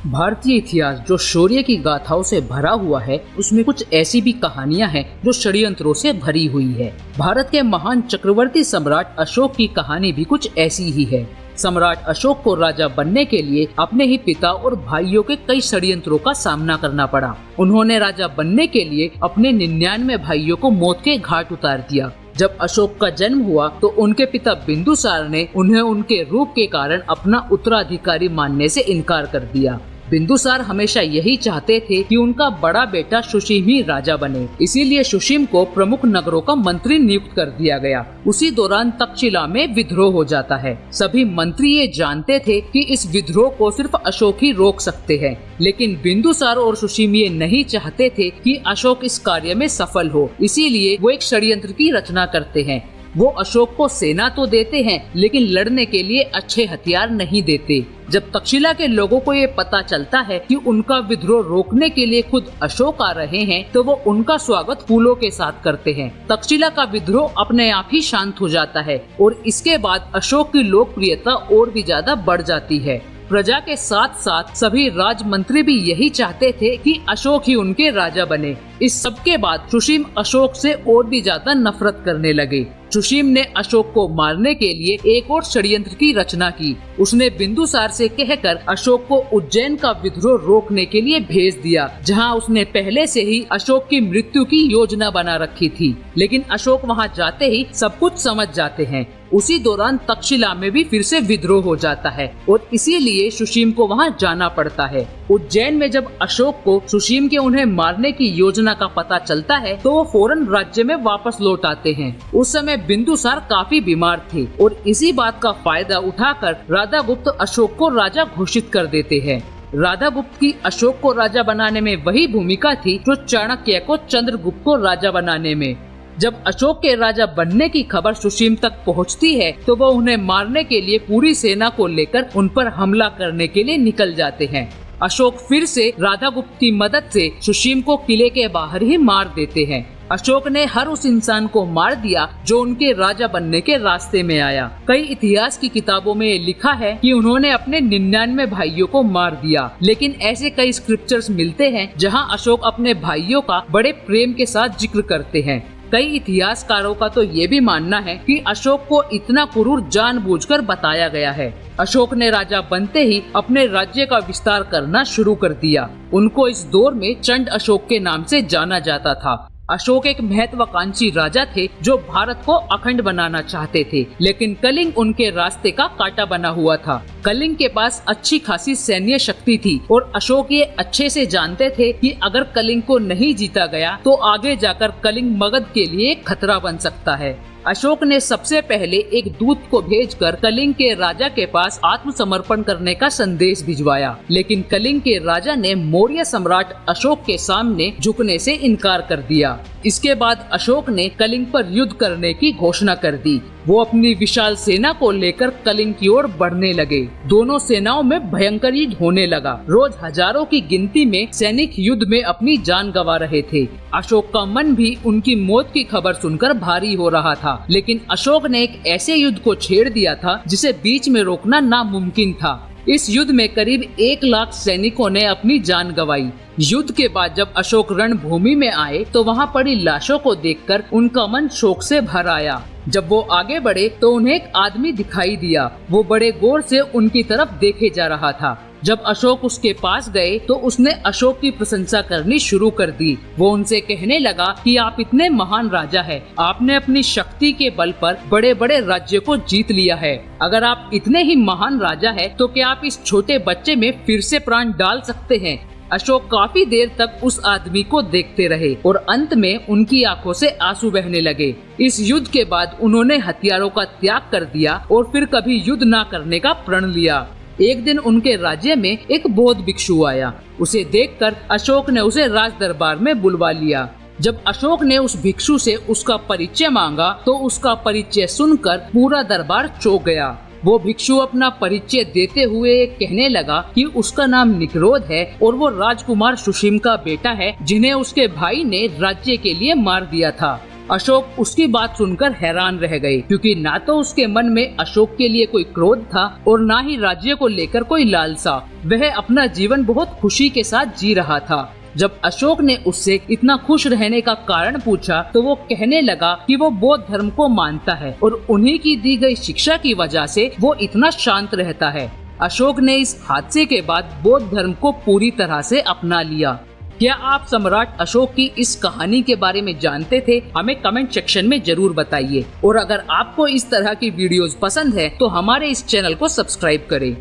भारतीय इतिहास जो शौर्य की गाथाओं से भरा हुआ है, उसमें कुछ ऐसी भी कहानियां हैं जो षड्यंत्रों से भरी हुई है। भारत के महान चक्रवर्ती सम्राट अशोक की कहानी भी कुछ ऐसी ही है। सम्राट अशोक को राजा बनने के लिए अपने ही पिता और भाइयों के कई षड्यंत्रों का सामना करना पड़ा। उन्होंने राजा बनने के लिए अपने 99 भाइयों को मौत के घाट उतार दिया। जब अशोक का जन्म हुआ तो उनके पिता बिंदुसार ने उन्हें उनके रूप के कारण अपना उत्तराधिकारी मानने से इनकार कर दिया। बिंदुसार हमेशा यही चाहते थे कि उनका बड़ा बेटा सुशीम ही राजा बने, इसीलिए सुशीम को प्रमुख नगरों का मंत्री नियुक्त कर दिया गया। उसी दौरान तक्षशिला में विद्रोह हो जाता है। सभी मंत्री ये जानते थे कि इस विद्रोह को सिर्फ अशोक ही रोक सकते हैं, लेकिन बिंदुसार और सुशीम ये नहीं चाहते थे कि अशोक इस कार्य में सफल हो, इसीलिए वो एक षड्यंत्र की रचना करते हैं। वो अशोक को सेना तो देते हैं, लेकिन लड़ने के लिए अच्छे हथियार नहीं देते। जब तक्षशिला के लोगों को ये पता चलता है कि उनका विद्रोह रोकने के लिए खुद अशोक आ रहे हैं, तो वो उनका स्वागत फूलों के साथ करते हैं। तक्षशिला का विद्रोह अपने आप ही शांत हो जाता है और इसके बाद अशोक की लोकप्रियता और भी ज्यादा बढ़ जाती है। प्रजा के साथ साथ सभी राजमंत्री भी यही चाहते थे कि अशोक ही उनके राजा बने। इस सब के बाद सुशीम अशोक से और भी ज्यादा नफरत करने लगे। सुशीम ने अशोक को मारने के लिए एक और षड्यंत्र की रचना की। उसने बिंदुसार से कहकर अशोक को उज्जैन का विद्रोह रोकने के लिए भेज दिया, जहां उसने पहले से ही अशोक की मृत्यु की योजना बना रखी थी। लेकिन अशोक वहां जाते ही सब कुछ समझ जाते हैं। उसी दौरान तक्षशिला में भी फिर से विद्रोह हो जाता है और इसीलिए सुशीम को वहां जाना पड़ता है। उज्जैन में जब अशोक को सुशीम के उन्हें मारने की योजना का पता चलता है, तो वो फौरन राज्य में वापस लौट आते हैं। उस समय बिंदुसार काफी बीमार थे और इसी बात का फायदा उठाकर राधागुप्त अशोक को राजा घोषित कर देते हैं। राधागुप्त की अशोक को राजा बनाने में वही भूमिका थी जो चाणक्य को चंद्रगुप्त को राजा बनाने में। जब अशोक के राजा बनने की खबर सुशीम तक पहुंचती है, तो वो उन्हें मारने के लिए पूरी सेना को लेकर उन पर हमला करने के लिए निकल जाते हैं। अशोक फिर से राधागुप्त की मदद से सुशीम को किले के बाहर ही मार देते हैं। अशोक ने हर उस इंसान को मार दिया जो उनके राजा बनने के रास्ते में आया। कई इतिहास की किताबों में ये लिखा है कि उन्होंने अपने 99 भाइयों को मार दिया, लेकिन ऐसे कई स्क्रिप्चर्स मिलते हैं जहां अशोक अपने भाइयों का बड़े प्रेम के साथ जिक्र करते हैं। कई इतिहासकारों का तो ये भी मानना है कि अशोक को इतना क्रूर जानबूझकर बताया गया है। अशोक ने राजा बनते ही अपने राज्य का विस्तार करना शुरू कर दिया। उनको इस दौर में चंड अशोक के नाम से जाना जाता था। अशोक एक महत्वाकांक्षी राजा थे जो भारत को अखंड बनाना चाहते थे, लेकिन कलिंग उनके रास्ते का कांटा बना हुआ था। कलिंग के पास अच्छी खासी सैन्य शक्ति थी और अशोक ये अच्छे से जानते थे कि अगर कलिंग को नहीं जीता गया तो आगे जाकर कलिंग मगध के लिए एक खतरा बन सकता है। अशोक ने सबसे पहले एक दूत को भेजकर कलिंग के राजा के पास आत्मसमर्पण करने का संदेश भिजवाया, लेकिन कलिंग के राजा ने मौर्य सम्राट अशोक के सामने झुकने से इनकार कर दिया। इसके बाद अशोक ने कलिंग पर युद्ध करने की घोषणा कर दी। वो अपनी विशाल सेना को लेकर कलिंग की ओर बढ़ने लगे। दोनों सेनाओं में भयंकर युद्ध होने लगा। रोज हजारों की गिनती में सैनिक युद्ध में अपनी जान गंवा रहे थे। अशोक का मन भी उनकी मौत की खबर सुनकर भारी हो रहा था, लेकिन अशोक ने एक ऐसे युद्ध को छेड़ दिया था जिसे बीच में रोकना नामुमकिन था। इस युद्ध में करीब 1 लाख सैनिकों ने अपनी जान गंवाई। युद्ध के बाद जब अशोक रणभूमि में आए तो वहां पड़ी लाशों को देखकर उनका मन शोक से भर आया। जब वो आगे बढ़े तो उन्हें एक आदमी दिखाई दिया। वो बड़े गौर से उनकी तरफ देखे जा रहा था। जब अशोक उसके पास गए तो उसने अशोक की प्रशंसा करनी शुरू कर दी। वो उनसे कहने लगा कि आप इतने महान राजा हैं, आपने अपनी शक्ति के बल पर बड़े बड़े राज्य को जीत लिया है। अगर आप इतने ही महान राजा हैं, तो क्या आप इस छोटे बच्चे में फिर से प्राण डाल सकते हैं? अशोक काफी देर तक उस आदमी को देखते रहे और अंत में उनकी आंखों से आंसू बहने लगे। इस युद्ध के बाद उन्होंने हथियारों का त्याग कर दिया और फिर कभी युद्ध न करने का प्रण लिया। एक दिन उनके राज्य में एक बौद्ध भिक्षु आया। उसे देखकर अशोक ने उसे राज दरबार में बुलवा लिया। जब अशोक ने उस भिक्षु से उसका परिचय मांगा तो उसका परिचय सुनकर पूरा दरबार चौंक गया। वो भिक्षु अपना परिचय देते हुए कहने लगा कि उसका नाम निकरोध है और वो राजकुमार सुशीम का बेटा है, जिन्हें उसके भाई ने राज्य के लिए मार दिया था। अशोक उसकी बात सुनकर हैरान रह गए, क्योंकि ना तो उसके मन में अशोक के लिए कोई क्रोध था और ना ही राज्य को लेकर कोई लालसा। वह अपना जीवन बहुत खुशी के साथ जी रहा था। जब अशोक ने उससे इतना खुश रहने का कारण पूछा तो वो कहने लगा कि वो बौद्ध धर्म को मानता है और उन्हीं की दी गई शिक्षा की वजह से वो इतना शांत रहता है। अशोक ने इस हादसे के बाद बौद्ध धर्म को पूरी तरह से अपना लिया। क्या आप सम्राट अशोक की इस कहानी के बारे में जानते थे? हमें कमेंट सेक्शन में जरूर बताइए। और अगर आपको इस तरह की वीडियोस पसंद है तो हमारे इस चैनल को सब्सक्राइब करें।